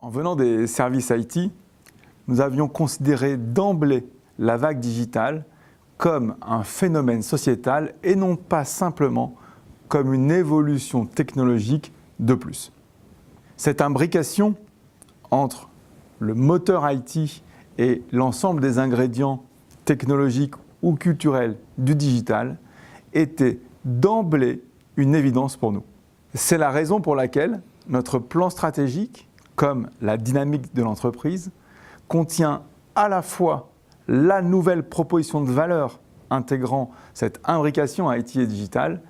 En venant des services IT, nous avions considéré d'emblée la vague digitale comme un phénomène sociétal et non pas simplement comme une évolution technologique de plus. Cette imbrication entre le moteur IT et l'ensemble des ingrédients technologiques ou culturels du digital était d'emblée une évidence pour nous. C'est la raison pour laquelle notre plan stratégique, comme la dynamique de l'entreprise, contient à la fois la nouvelle proposition de valeur intégrant cette imbrication IT et digitale,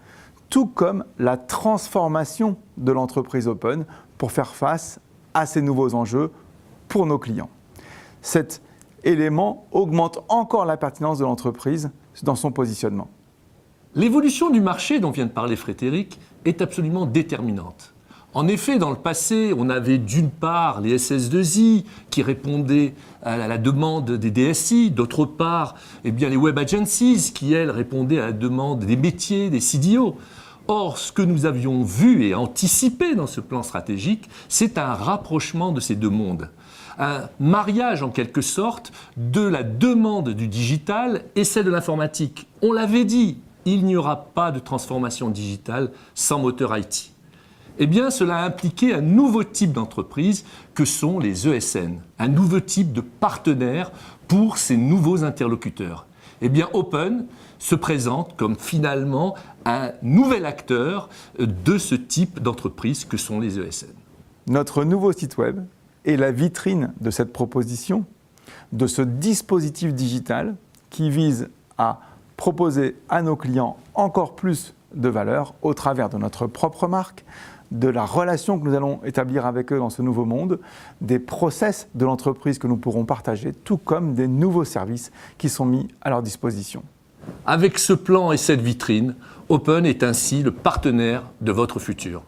tout comme la transformation de l'entreprise Open pour faire face à ces nouveaux enjeux pour nos clients. Cet élément augmente encore la pertinence de l'entreprise dans son positionnement. L'évolution du marché dont vient de parler Frédéric est absolument déterminante. En effet, dans le passé, on avait d'une part les SS2I qui répondaient à la demande des DSI, d'autre part les web agencies qui, elles, répondaient à la demande des métiers, des CDO. Or, ce que nous avions vu et anticipé dans ce plan stratégique, c'est un rapprochement de ces deux mondes. Un mariage, en quelque sorte, de la demande du digital et celle de l'informatique. On l'avait dit, il n'y aura pas de transformation digitale sans moteur IT. Eh bien, cela a impliqué un nouveau type d'entreprise que sont les ESN, un nouveau type de partenaire pour ces nouveaux interlocuteurs. Eh bien, Open se présente comme finalement un nouvel acteur de ce type d'entreprise que sont les ESN. Notre nouveau site web est la vitrine de cette proposition, de ce dispositif digital qui vise à proposer à nos clients encore plus de valeur au travers de notre propre marque, de la relation que nous allons établir avec eux dans ce nouveau monde, des process de l'entreprise que nous pourrons partager, tout comme des nouveaux services qui sont mis à leur disposition. Avec ce plan et cette vitrine, Open est ainsi le partenaire de votre futur.